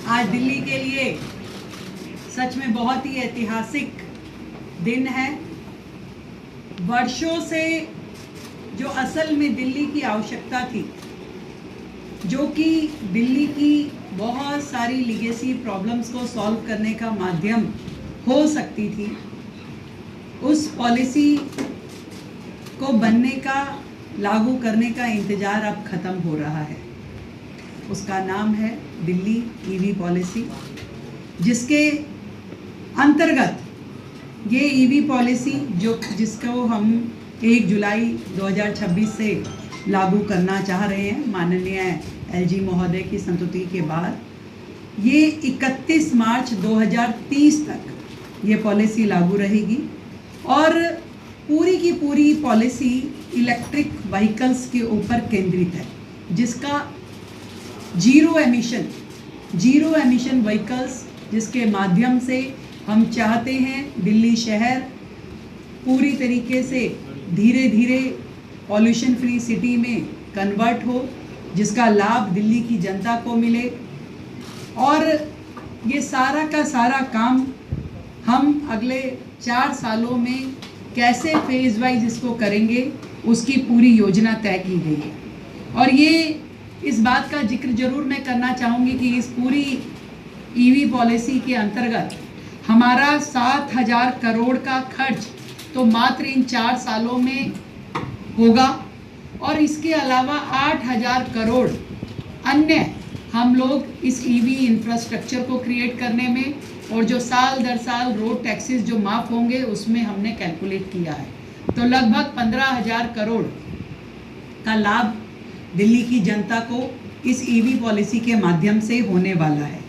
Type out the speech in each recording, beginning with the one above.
आज दिल्ली के लिए सच में बहुत ही ऐतिहासिक दिन है। वर्षों से जो असल में दिल्ली की आवश्यकता थी, जो कि दिल्ली की बहुत सारी लीगेसी प्रॉब्लम्स को सॉल्व करने का माध्यम हो सकती थी, उस पॉलिसी को बनने का, लागू करने का इंतज़ार अब ख़त्म हो रहा है। उसका नाम है दिल्ली ईवी पॉलिसी, जिसके अंतर्गत ये ईवी पॉलिसी जिसको हम 1 जुलाई 2026 से लागू करना चाह रहे हैं, माननीय एलजी महोदय की संस्तुति के बाद, ये 31 मार्च 2030 तक ये पॉलिसी लागू रहेगी और पूरी की पूरी पॉलिसी इलेक्ट्रिक व्हीकल्स के ऊपर केंद्रित है, जिसका जीरो एमिशन व्हीकल्स, जिसके माध्यम से हम चाहते हैं दिल्ली शहर पूरी तरीके से धीरे धीरे पॉल्यूशन फ्री सिटी में कन्वर्ट हो, जिसका लाभ दिल्ली की जनता को मिले। और ये सारा का सारा काम हम अगले 4 सालों में कैसे फेज वाइज इसको करेंगे, उसकी पूरी योजना तय की गई है। और ये इस बात का जिक्र जरूर मैं करना चाहूँगी कि इस पूरी ईवी पॉलिसी के अंतर्गत हमारा 7,000 करोड़ का खर्च तो मात्र इन 4 सालों में होगा, और इसके अलावा 8,000 करोड़ अन्य हम लोग इस ईवी इंफ्रास्ट्रक्चर को क्रिएट करने में, और जो साल दर साल रोड टैक्सेस जो माफ़ होंगे उसमें हमने कैलकुलेट किया है, तो लगभग 15,000 करोड़ का लाभ दिल्ली की जनता को इस ईवी पॉलिसी के माध्यम से होने वाला है,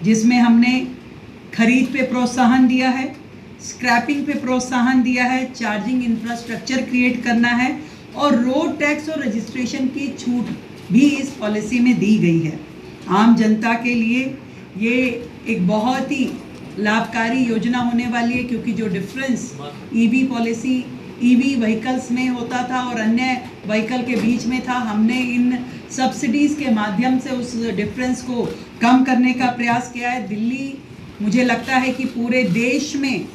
जिसमें हमने खरीद पे प्रोत्साहन दिया है, स्क्रैपिंग पे प्रोत्साहन दिया है, चार्जिंग इंफ्रास्ट्रक्चर क्रिएट करना है, और रोड टैक्स और रजिस्ट्रेशन की छूट भी इस पॉलिसी में दी गई है। आम जनता के लिए ये एक बहुत ही लाभकारी योजना होने वाली है, क्योंकि जो difference EV policy EV vehicles में होता था और अन्य व्हीकल के बीच में था, हमने इन सब्सिडीज़ के माध्यम से उस डिफरेंस को कम करने का प्रयास किया है। दिल्ली, मुझे लगता है कि पूरे देश में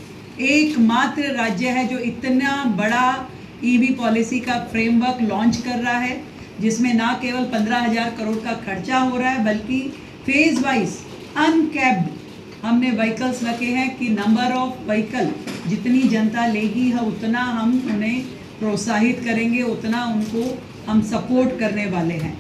एकमात्र राज्य है जो इतना बड़ा ईवी पॉलिसी का फ्रेमवर्क लॉन्च कर रहा है, जिसमें ना केवल 15,000 करोड़ का खर्चा हो रहा है, बल्कि फेज वाइज अनकैप्ड हमने व्हीकल्स रखे हैं कि नंबर ऑफ व्हीकल जितनी जनता लेगी है उतना हम उन्हें प्रोत्साहित करेंगे, उतना उनको हम सपोर्ट करने वाले हैं।